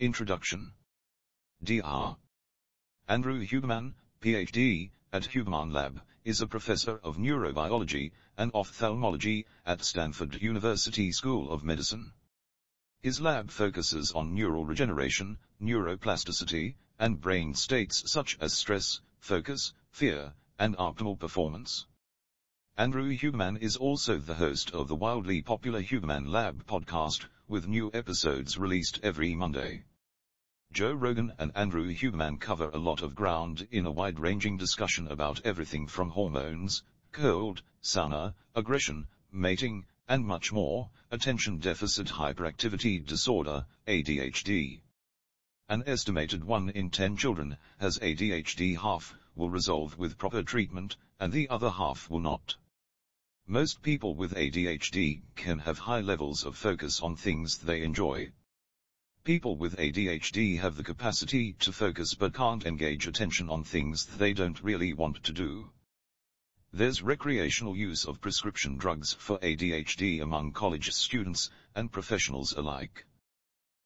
Introduction. Dr. Andrew Huberman, Ph.D., at Huberman Lab, is a professor of neurobiology and ophthalmology at Stanford University School of Medicine. His lab focuses on neural regeneration, neuroplasticity, and brain states such as stress, focus, fear, and optimal performance. Andrew Huberman is also the host of the wildly popular Huberman Lab podcast, with new episodes released every Monday. Joe Rogan and Andrew Huberman cover a lot of ground in a wide-ranging discussion about everything from hormones, cold, sauna, aggression, mating, and much more, attention deficit hyperactivity disorder, ADHD. An estimated 1 in 10 children has ADHD. Half will resolve with proper treatment, and the other half will not. Most people with ADHD can have high levels of focus on things they enjoy. People with ADHD have the capacity to focus but can't engage attention on things they don't really want to do. There's recreational use of prescription drugs for ADHD among college students and professionals alike.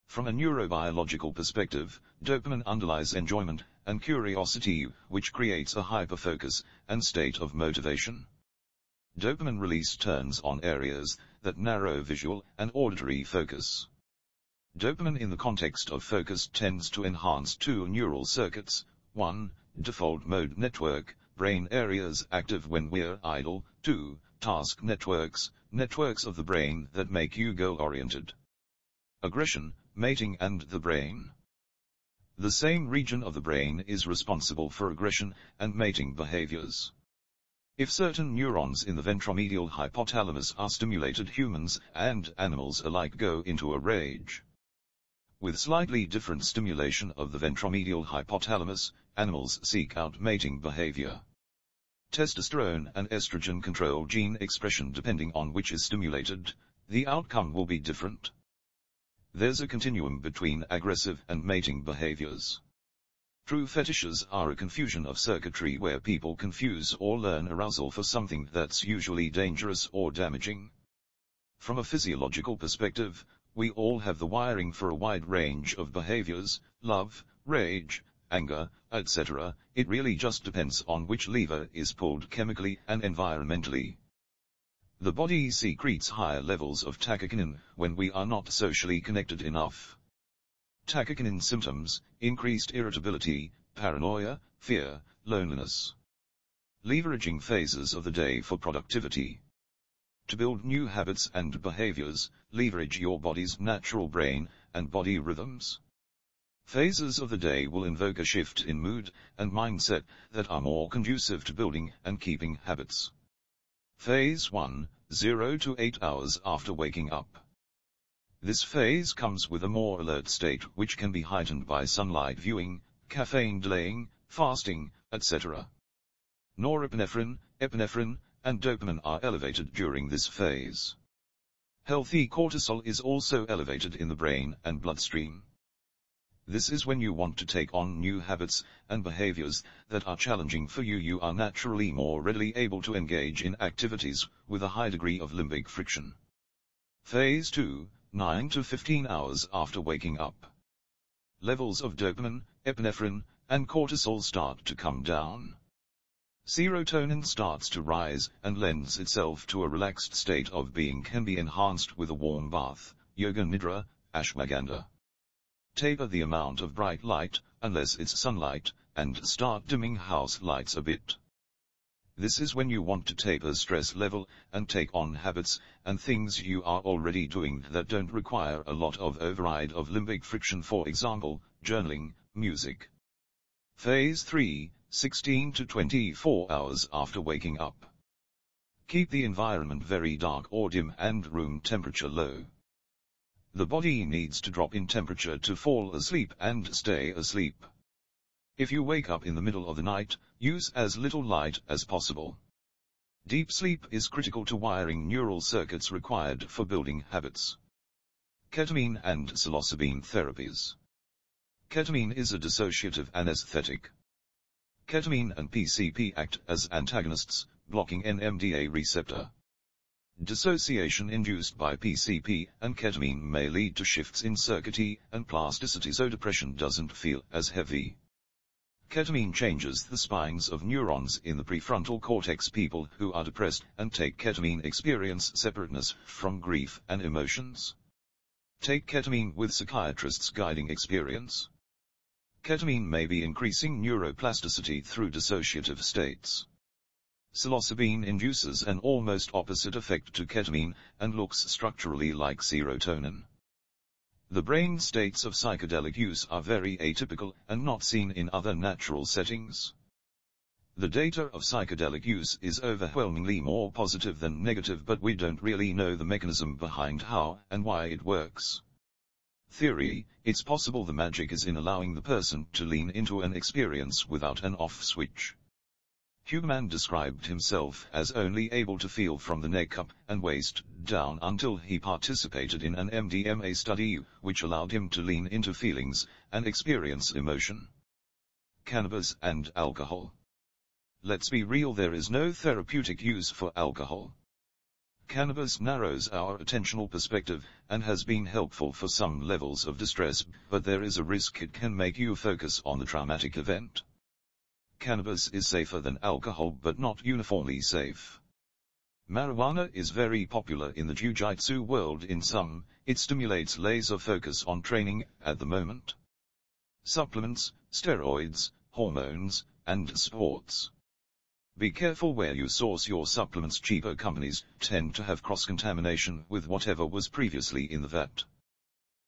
From a neurobiological perspective, dopamine underlies enjoyment and curiosity, which creates a hyperfocus and state of motivation. Dopamine release turns on areas that narrow visual and auditory focus. Dopamine in the context of focus tends to enhance two neural circuits: 1, default mode network, brain areas active when we're idle; 2, task networks, networks of the brain that make you goal-oriented. Aggression, mating, and the brain. The same region of the brain is responsible for aggression and mating behaviors. If certain neurons in the ventromedial hypothalamus are stimulated, humans and animals alike go into a rage. With slightly different stimulation of the ventromedial hypothalamus, animals seek out mating behavior. Testosterone and estrogen control gene expression. Depending on which is stimulated, the outcome will be different. There's a continuum between aggressive and mating behaviors. True fetishes are a confusion of circuitry where people confuse or learn arousal for something that's usually dangerous or damaging. From a physiological perspective, we all have the wiring for a wide range of behaviors: love, rage, anger, etc. It really just depends on which lever is pulled chemically and environmentally. The body secretes higher levels of tachykinin when we are not socially connected enough. Tachykinin symptoms: increased irritability, paranoia, fear, loneliness. Leveraging phases of the day for productivity. To build new habits and behaviors, leverage your body's natural brain and body rhythms. Phases of the day will invoke a shift in mood and mindset that are more conducive to building and keeping habits. Phase 1, 0 to 8 hours after waking up. This phase comes with a more alert state which can be heightened by sunlight viewing, caffeine delaying, fasting, etc. Norepinephrine, epinephrine, and dopamine are elevated during this phase. Healthy cortisol is also elevated in the brain and bloodstream. This is when you want to take on new habits and behaviors that are challenging for you. You are naturally more readily able to engage in activities with a high degree of limbic friction. Phase 2, 9 to 15 hours after waking up. Levels of dopamine, epinephrine, and cortisol start to come down. Serotonin starts to rise and lends itself to a relaxed state of being. Can be enhanced with a warm bath, yoga nidra, ashwagandha. Taper the amount of bright light, unless it's sunlight, and start dimming house lights a bit. This is when you want to taper stress level and take on habits and things you are already doing that don't require a lot of override of limbic friction, for example, journaling, music. Phase 3, 16 to 24 hours after waking up. Keep the environment very dark or dim and room temperature low. The body needs to drop in temperature to fall asleep and stay asleep. If you wake up in the middle of the night, use as little light as possible. Deep sleep is critical to wiring neural circuits required for building habits. Ketamine and Psilocybin therapies. Ketamine is a dissociative anesthetic. Ketamine and PCP act as antagonists, blocking NMDA receptor. Dissociation induced by PCP and ketamine may lead to shifts in circuitry and plasticity, so depression doesn't feel as heavy. Ketamine changes the spines of neurons in the prefrontal cortex. People who are depressed and take ketamine experience separateness from grief and emotions. Take ketamine with psychiatrists guiding experience. Ketamine may be increasing neuroplasticity through dissociative states. Psilocybin induces an almost opposite effect to ketamine and looks structurally like serotonin. The brain states of psychedelic use are very atypical and not seen in other natural settings. The data of psychedelic use is overwhelmingly more positive than negative, but we don't really know the mechanism behind how and why it works. Theory: it's possible the magic is in allowing the person to lean into an experience without an off switch. Huberman described himself as only able to feel from the neck up and waist down until he participated in an MDMA study, which allowed him to lean into feelings and experience emotion. Cannabis and alcohol. Let's be real, there is no therapeutic use for alcohol. Cannabis narrows our attentional perspective and has been helpful for some levels of distress, but there is a risk it can make you focus on the traumatic event. Cannabis is safer than alcohol, but not uniformly safe. Marijuana is very popular in the jiu-jitsu world. In some, it stimulates laser focus on training at the moment. Supplements, steroids, hormones, and sports. Be careful where you source your supplements. Cheaper companies tend to have cross-contamination with whatever was previously in the vat.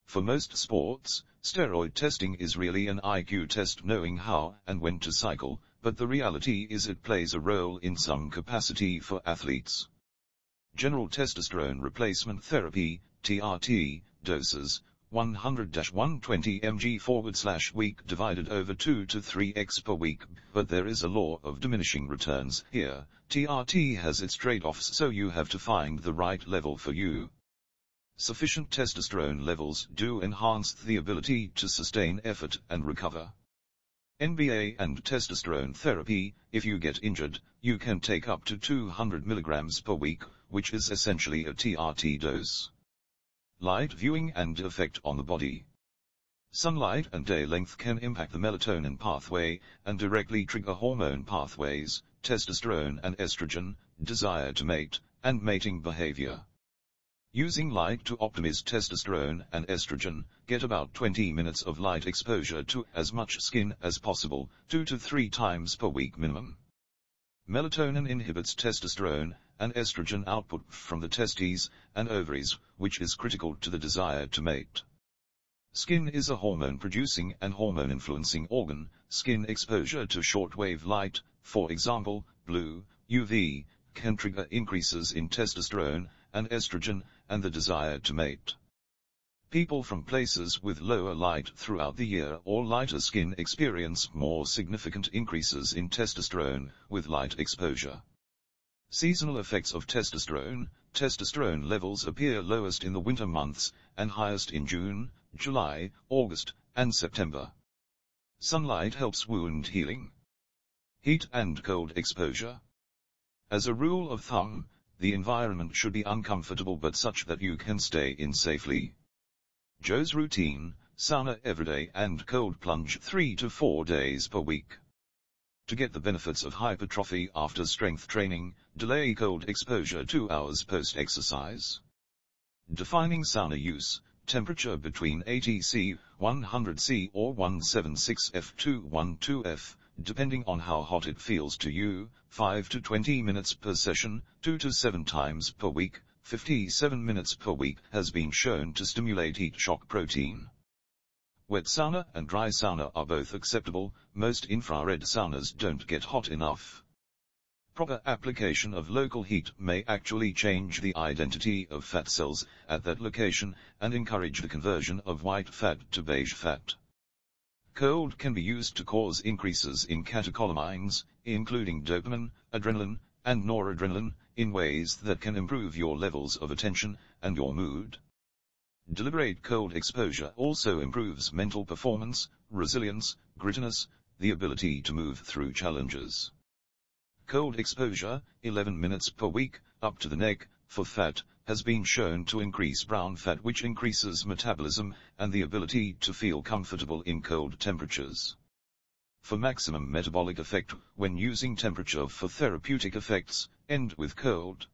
For most sports, steroid testing is really an IQ test, knowing how and when to cycle, but the reality is it plays a role in some capacity for athletes. General testosterone replacement therapy, TRT, doses, 100-120 mg/week divided over 2 to 3x per week, but there is a law of diminishing returns here. TRT has its trade-offs, so you have to find the right level for you. Sufficient testosterone levels do enhance the ability to sustain effort and recover. NBA and testosterone therapy: if you get injured, you can take up to 200 mg per week, which is essentially a TRT dose. Light viewing and effect on the body. Sunlight and day length can impact the melatonin pathway and directly trigger hormone pathways, testosterone and estrogen, desire to mate, and mating behavior. Using light to optimize testosterone and estrogen, get about 20 minutes of light exposure to as much skin as possible, 2 to 3 times per week minimum. Melatonin inhibits testosterone and estrogen output from the testes and ovaries, which is critical to the desire to mate. Skin is a hormone-producing and hormone-influencing organ. Skin exposure to shortwave light, for example, blue, UV, can trigger increases in testosterone and estrogen, and the desire to mate. People from places with lower light throughout the year or lighter skin experience more significant increases in testosterone with light exposure. Seasonal effects of testosterone. Testosterone levels appear lowest in the winter months, and highest in June, July, August, and September. Sunlight helps wound healing. Heat and cold exposure. As a rule of thumb, the environment should be uncomfortable but such that you can stay in safely. Joe's routine: sauna every day and cold plunge 3 to 4 days per week. To get the benefits of hypertrophy after strength training, delay cold exposure 2 hours post-exercise. Defining sauna use: temperature between 80 C, 100 C or 176 F to 12 F, depending on how hot it feels to you, 5 to 20 minutes per session, 2 to 7 times per week, 57 minutes per week, has been shown to stimulate heat shock protein. Wet sauna and dry sauna are both acceptable. Most infrared saunas don't get hot enough. Proper application of local heat may actually change the identity of fat cells at that location and encourage the conversion of white fat to beige fat. Cold can be used to cause increases in catecholamines, including dopamine, adrenaline, and noradrenaline, in ways that can improve your levels of attention and your mood. Deliberate cold exposure also improves mental performance, resilience, grittiness, the ability to move through challenges. Cold exposure, 11 minutes per week, up to the neck, for fat, has been shown to increase brown fat, which increases metabolism and the ability to feel comfortable in cold temperatures. For maximum metabolic effect, when using temperature for therapeutic effects, end with cold.